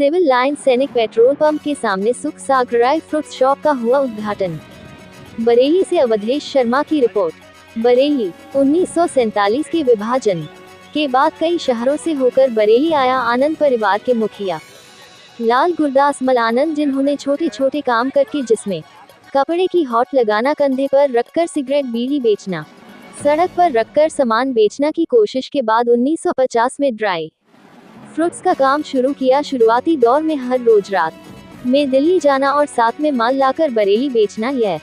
Civil line सैनिक petrol pump के सामने सुख सागराय फ्रूट्स शॉप का हुआ उद्घाटन। बरेली से अवधेश शर्मा की रिपोर्ट। बरेली 1947 के विभाजन के बाद कई शहरों से होकर बरेली आया आनंद परिवार के मुखिया लाल गुरदास मल आनंद, जिन्होंने छोटे छोटे काम करके, जिसमें कपड़े की हॉट लगाना, कंधे पर रखकर सिगरेट बीड़ी बेचना, सड़क पर रखकर सामान बेचना की कोशिश के बाद 1950 में ड्राई फ्रूट्स का काम शुरू किया। शुरुआती दौर में हर रोज रात में दिल्ली जाना और साथ में माल लाकर बरेली बेचना यह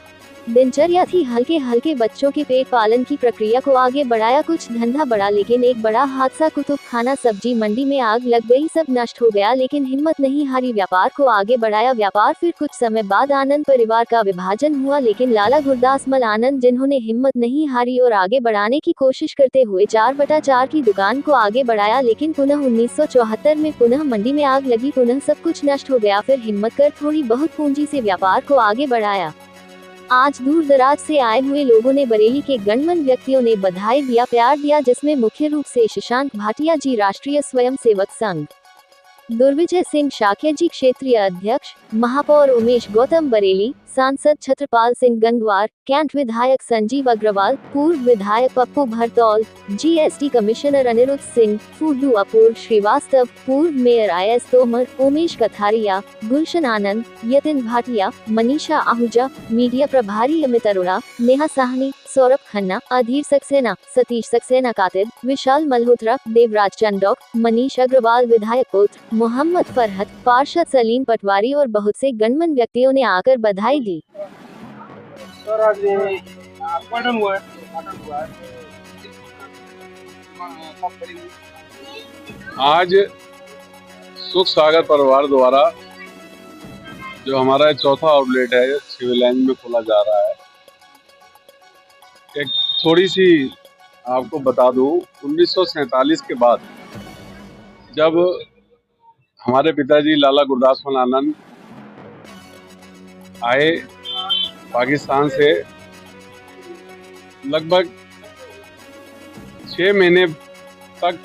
दिनचर्या थी। हल्के हल्के बच्चों के पेट पालन की प्रक्रिया को आगे बढ़ाया, कुछ धंधा बढ़ा, लेकिन एक बड़ा हादसा, कुतुब खाना सब्जी मंडी में आग लग गई, सब नष्ट हो गया, लेकिन हिम्मत नहीं हारी, व्यापार को आगे बढ़ाया व्यापार। फिर कुछ समय बाद आनंद परिवार का विभाजन हुआ, लेकिन लाला गुरदास मल आनंद, जिन्होंने हिम्मत नहीं हारी और आगे बढ़ाने की कोशिश करते हुए 4/4 की दुकान को आगे बढ़ाया, लेकिन पुनः 1974 में पुनः मंडी में आग लगी, पुनः सब कुछ नष्ट हो गया। फिर हिम्मत कर थोड़ी बहुत पूंजी से व्यापार को आगे बढ़ाया। आज दूर दराज से आए हुए लोगों ने, बरेली के गणमान्य व्यक्तियों ने बधाई दिया, प्यार दिया, जिसमें मुख्य रूप से शशांक भाटिया जी, राष्ट्रीय स्वयंसेवक संघ, दुर्विजय सिंह शाक्य जी, क्षेत्रीय अध्यक्ष, महापौर उमेश गौतम बरेली, सांसद छत्रपाल सिंह गंगवार, कैंट विधायक संजीव अग्रवाल, पूर्व विधायक पप्पू भरतौल, जीएसटी कमिश्नर अनिरुद्ध सिंह, फूडू अपूर्व श्रीवास्तव, पूर्व mayor IS Tomar, Umesh Katharia, Gulshan Anand, Yatin Bhatia, Manisha Ahuja, media प्रभारी अमित अरोड़ा, नेहा साहनी, सौरभ खन्ना, अधीर सक्सेना, सतीश सक्सेना कातिब, विशाल मल्होत्रा, देवराज चंडोक, मनीष अग्रवाल, विधायक पुत्र, मोहम्मद फरहत, पार्षद सलीम पटवारी और बहुत से गणमान्य व्यक्तियों ने आकर बधाई दी। सर आज उद्घाटन हुआ है। आज सुख सागर परिवार द्वारा जो हमारा चौथा आउटलेट है सिविल लाइन में खोला जा रहा है। एक थोड़ी सी आपको बता दूं, 1947 के बाद जब हमारे पिताजी लाला गुरदास मल आनंद आए पाकिस्तान से, लगभग 6 महीने तक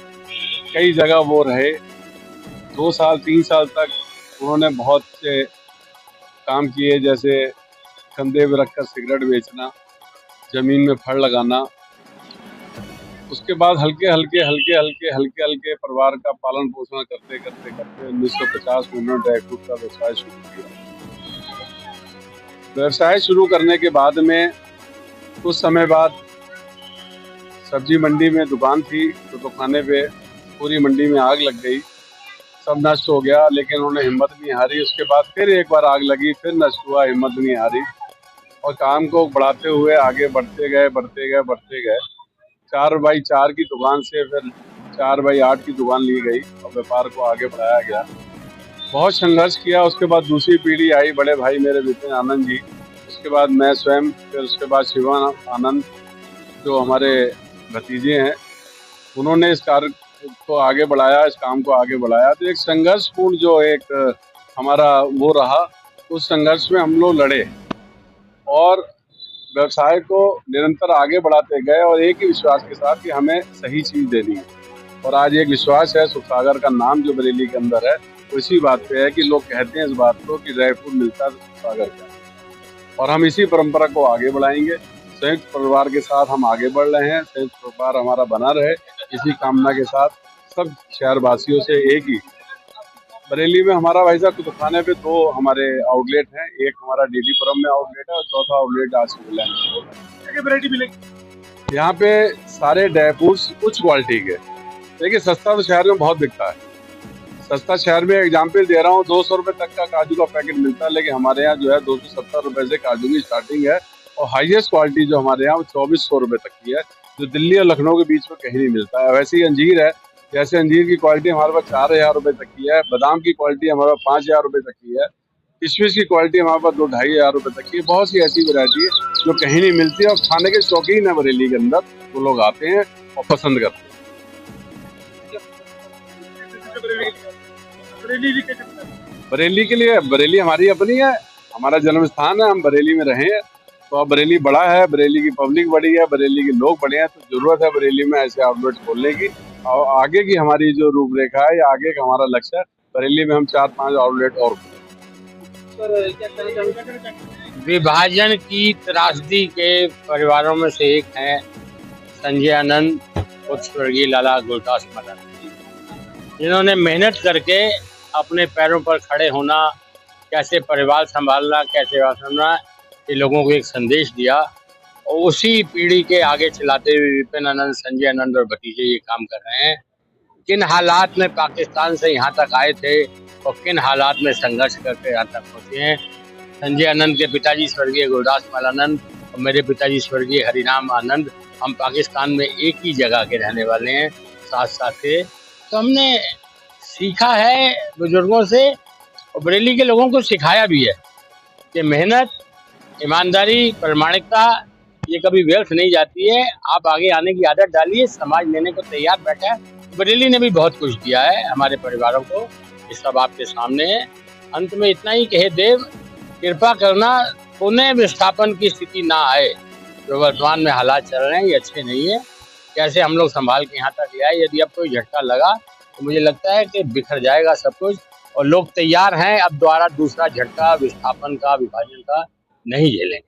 कई जगह वो रहे। 2 साल 3 साल तक उन्होंने बहुत से काम किए, जैसे कंधे पे रखकर सिगरेट बेचना, जमीन में फड़ लगाना। उसके बाद हल्के हल्के परिवार का पालन पोषण करते करते 1950 में उन्होंने ड्राई फ्रूट का व्यवसाय शुरू किया। व्यवसाय शुरू करने के बाद में कुछ समय बाद सब्जी मंडी में दुकान थी, तो खाने पे पूरी मंडी में आग लग गई, सब नष्ट हो गया, लेकिन उन्होंने हिम्मत नहीं हारी। उसके बाद फिर एक बार आग लगी, फिर नष्ट हुआ, हिम्मत नहीं हारी और काम को बढ़ाते हुए आगे बढ़ते गए 4x4 की दुकान से फिर 4x8 की दुकान ली गई और व्यापार को आगे बढ़ाया गया। बहुत संघर्ष किया। उसके बाद दूसरी पीढ़ी आई, बड़े भाई मेरे विपिन आनंद जी, उसके बाद मैं स्वयं, फिर उसके बाद शिवान आनंद जो हमारे भतीजे हैं, उन्होंने इस कार्य को आगे बढ़ाया, इस काम को आगे बढ़ाया। तो एक संघर्षपूर्ण जो एक हमारा वो रहा, उस संघर्ष में हम लोग लड़े और व्यवसाय को निरंतर आगे बढ़ाते गए और एक ही विश्वास के साथ कि हमें सही चीज़ देनी है। और आज एक विश्वास है, सुख सागर का नाम जो बरेली के अंदर है, इसी बात पे है कि लोग कहते हैं इस बात को कि ड्राई फ्रूट मिलता है तो सुख सागर का, और हम इसी परंपरा को आगे बढ़ाएंगे। संयुक्त परिवार के साथ हम आगे बढ़ रहे हैं, संयुक्त परिवार हमारा बना रहे, इसी कामना के साथ सब शहरवासियों से एक ही। बरेली में हमारा भाई साहब कुतुबखाने पे 2 हमारे आउटलेट हैं, एक हमारा डीडीपुरम में आउटलेट है और चौथा आउटलेट आज सिविल लाइन में। यहाँ पे सारे ड्राई फ्रूट्स उच्च क्वालिटी के। देखिए, सस्ता तो शहर में बहुत बिकता है। सस्ता शहर में एग्जाम्पल दे रहा हूँ, 200 रुपये तक का काजू का पैकेट मिलता है, लेकिन हमारे यहाँ जो है 270 रुपये से काजू की स्टार्टिंग है और हाईएस्ट क्वालिटी जो हमारे यहाँ वो 2400 रुपये तक की है, जो दिल्ली और लखनऊ के बीच में कहीं नहीं मिलता है। वैसे ही अंजीर है, जैसे अंजीर की क्वालिटी हमारे पास 4000 रुपये तक की है, बादाम की क्वालिटी हमारे पास 5000 रुपये तक की है, किशमिश की क्वालिटी हमारे पास 2-2.5 तक की है। बहुत सी ऐसी वैरायटी है जो कहीं नहीं मिलती है और खाने के शौकीन है बरेली के अंदर, वो लोग आते हैं और पसंद करते हैं। बरेली के लिए, बरेली हमारी अपनी है, हमारा जन्म स्थान है, हम बरेली में रहे हैं, तो अब बरेली बड़ा है, बरेली की पब्लिक बड़ी है, बरेली के लोग बड़े हैं, तो जरूरत है बरेली में ऐसे आउटलेट खोलने की। और आगे की हमारी जो रूपरेखा है या आगे का हमारा लक्ष्य है, बरेली में हम 4-5 आउटलेट और सर क्या कहना चाहेंगे? विभाजन की त्रासदी के परिवारों में से एक हैं संजय आनंद उर्फ स्वर्गीय लाला गुरदास मालन, जिन्होंने मेहनत करके अपने पैरों पर खड़े होना, कैसे परिवार संभालना, कैसे संभालना, ये लोगों को एक संदेश दिया। और उसी पीढ़ी के आगे चलाते हुए विपिन आनंद, संजय आनंद और भतीजे ये काम कर रहे हैं। किन हालात में पाकिस्तान से यहाँ तक आए थे और किन हालात में संघर्ष करके यहाँ तक पहुँचे हैं। संजय आनंद के पिताजी स्वर्गीय गुरदास मालानंद और मेरे पिताजी स्वर्गीय हरिनाम आनंद, हम पाकिस्तान में एक ही जगह के रहने वाले हैं, साथ साथ के। तो हमने सीखा है बुजुर्गों से और बरेली के लोगों को सिखाया भी है कि मेहनत, ईमानदारी, प्रामाणिकता ये कभी व्यर्थ नहीं जाती है। आप आगे आने की आदत डालिए, समाज लेने को तैयार बैठा है। बरेली ने भी बहुत कुछ दिया है हमारे परिवारों को, ये सब आपके सामने है। अंत में इतना ही कहे देव, कृपा करना पुनः विस्थापन की स्थिति ना आए। जो वर्तमान में हालात चल रहे हैं ये अच्छे नहीं है। कैसे हम लोग संभाल के यहाँ तक ले आए, यदि अब कोई झटका लगा तो मुझे लगता है कि बिखर जाएगा सब कुछ और लोग तैयार हैं अब दोबारा दूसरा झटका विस्थापन का, विभाजन का नहीं झेलेंगे।